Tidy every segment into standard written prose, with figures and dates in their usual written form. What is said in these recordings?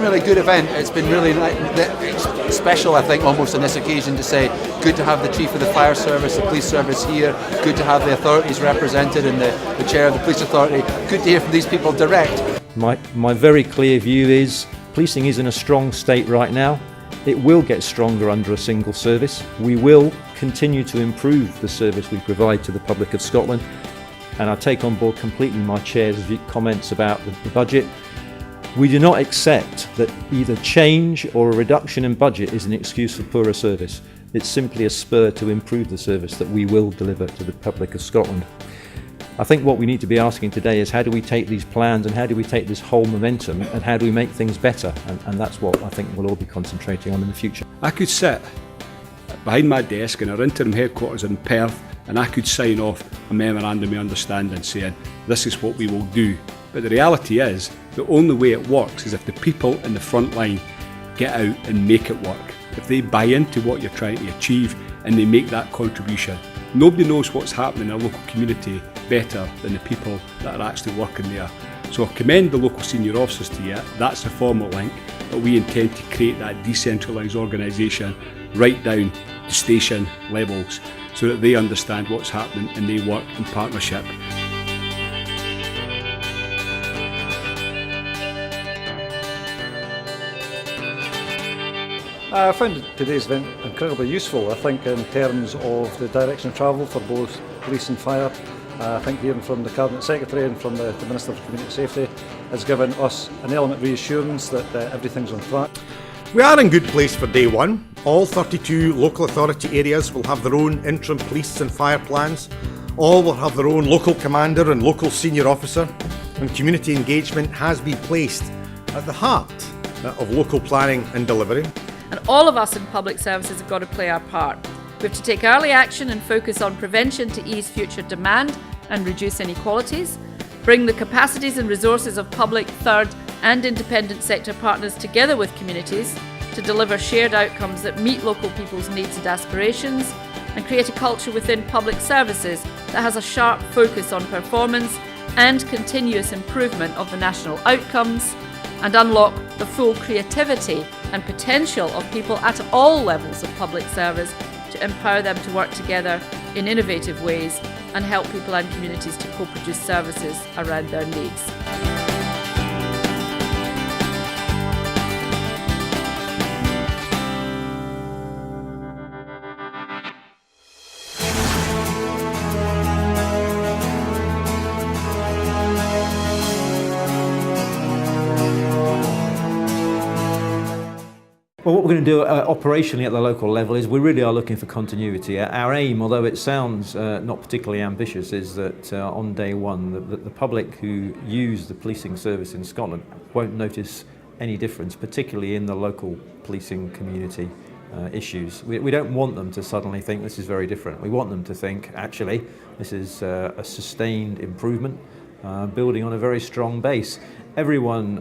really good event. It's been really special, I think, almost on this occasion to say, good to have the Chief of the Fire Service, the Police Service here, good to have the authorities represented and the Chair of the Police Authority. Good to hear from these people direct. My very clear view is policing is in a strong state right now. It will get stronger under a single service. We will continue to improve the service we provide to the public of Scotland, and I take on board completely my Chair's comments about the budget. We do not accept that either change or a reduction in budget is an excuse for poorer service. It's simply a spur to improve the service that we will deliver to the public of Scotland. I think what we need to be asking today is how do we take these plans and how do we take this whole momentum and how do we make things better? And that's what I think we'll all be concentrating on in the future. I could sit behind my desk in our interim headquarters in Perth and I could sign off a memorandum of understanding saying this is what we will do. But the reality is the only way it works is if the people in the front line get out and make it work. If they buy into what you're trying to achieve and they make that contribution. Nobody knows what's happening in a local community better than the people that are actually working there. So I commend the local senior officers to you. That's a formal link, but we intend to create that decentralised organisation right down to station levels so that they understand what's happening and they work in partnership. I found today's event incredibly useful, I think, in terms of the direction of travel for both police and fire. I think hearing from the Cabinet Secretary and from the Minister for Community Safety has given us an element of reassurance that everything's on track. We are in good place for day one. All 32 local authority areas will have their own interim police and fire plans. All will have their own local commander and local senior officer. And community engagement has been placed at the heart of local planning and delivery. And all of us in public services have got to play our part. We have to take early action and focus on prevention to ease future demand and reduce inequalities, bring the capacities and resources of public, third and independent sector partners together with communities to deliver shared outcomes that meet local people's needs and aspirations, and create a culture within public services that has a sharp focus on performance and continuous improvement of the national outcomes, and unlock the full creativity and potential of people at all levels of public service to empower them to work together in innovative ways and help people and communities to co-produce services around their needs. Well, what we're going to do operationally at the local level is we really are looking for continuity. Our aim, although it sounds not particularly ambitious, is that on day one the public who use the policing service in Scotland won't notice any difference, particularly in the local policing community issues. We don't want them to suddenly think this is very different. We want them to think, actually, this is a sustained improvement, building on a very strong base. Everyone,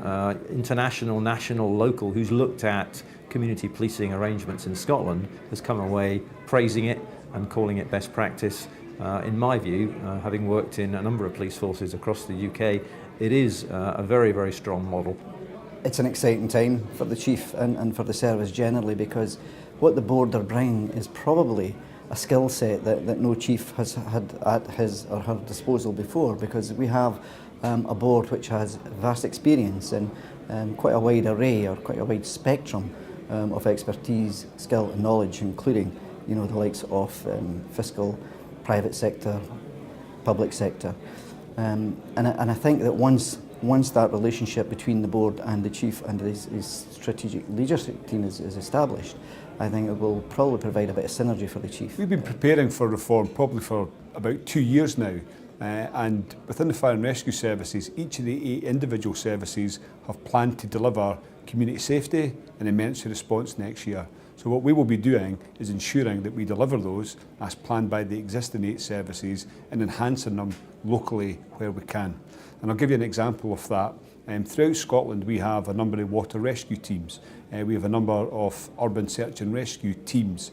international, national, local, who's looked at community policing arrangements in Scotland has come away praising it and calling it best practice. In my view, having worked in a number of police forces across the UK, it is a very, very strong model. It's an exciting time for the Chief and for the service generally, because what the board are bringing is probably a skill set that no chief has had at his or her disposal before, because we have a board which has vast experience and quite a wide array or quite a wide spectrum of expertise, skill and knowledge, including the likes of fiscal, private sector, public sector. And I think that once that relationship between the board and the chief and his strategic leadership team is established, I think it will probably provide a bit of synergy for the chief. We've been preparing for reform probably for about 2 years now. And within the fire and rescue services, each of the 8 individual services have planned to deliver community safety and emergency response next year. So what we will be doing is ensuring that we deliver those as planned by the existing 8 services and enhancing them locally where we can. And I'll give you an example of that. Throughout Scotland we have a number of water rescue teams. We have a number of urban search and rescue teams.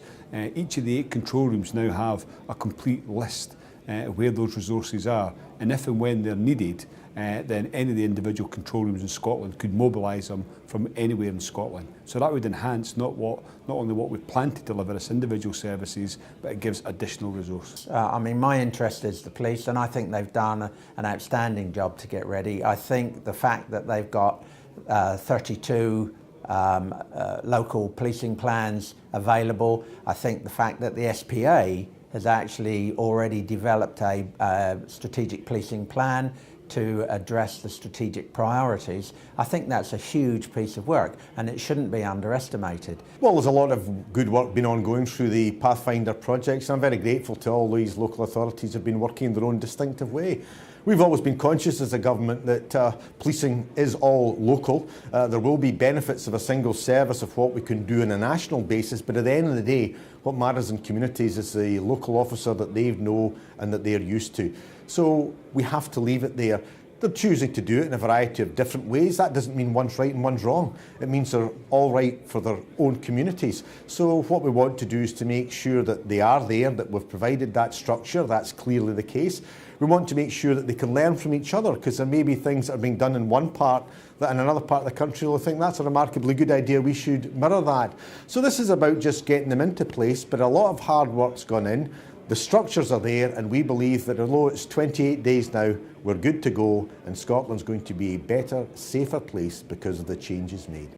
Each of the 8 control rooms now have a complete list where those resources are, and if and when they're needed, then any of the individual control rooms in Scotland could mobilise them from anywhere in Scotland. So that would enhance not only what we plan to deliver as individual services, but it gives additional resource. I mean, my interest is the police, and I think they've done an outstanding job to get ready. I think the fact that they've got 32 local policing plans available, I think the fact that the SPA has actually already developed a strategic policing plan to address the strategic priorities, I think that's a huge piece of work, and it shouldn't be underestimated. Well, there's a lot of good work been ongoing through the Pathfinder projects. I'm very grateful to all these local authorities who have been working in their own distinctive way. We've always been conscious as a government that policing is all local. There will be benefits of a single service of what we can do on a national basis, but at the end of the day, what matters in communities is the local officer that they know and that they're used to. So we have to leave it there. They're choosing to do it in a variety of different ways. That doesn't mean one's right and one's wrong. It means they're all right for their own communities. So what we want to do is to make sure that they are there, that we've provided that structure. That's clearly the case. We want to make sure that they can learn from each other, because there may be things that are being done in one part that in another part of the country will think that's a remarkably good idea, we should mirror that. So this is about just getting them into place, but a lot of hard work's gone in. The structures are there, and we believe that although it's 28 days now, we're good to go, and Scotland's going to be a better, safer place because of the changes made.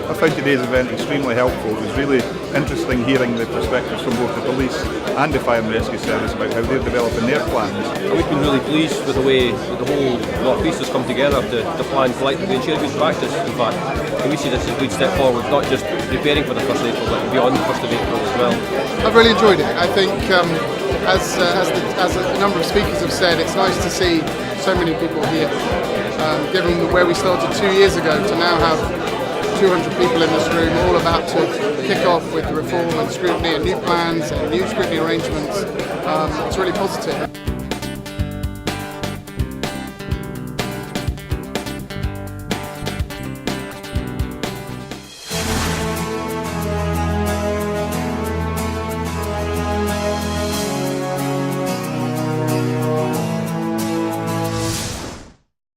I found today's event extremely helpful. It was really interesting hearing the perspectives from both the police and the fire and rescue service about how they're developing their plans. We've been really pleased with the way that the whole North East has come together to plan collectively and share good practice, in fact. And we see this as a good step forward, not just preparing for the 1st of April, but beyond the 1st of April as well. I've really enjoyed it. I think as a number of speakers have said, it's nice to see so many people here. Given where we started 2 years ago to now have 200 people in this room, all about to kick off with reform and scrutiny and new plans and new scrutiny arrangements. It's really positive.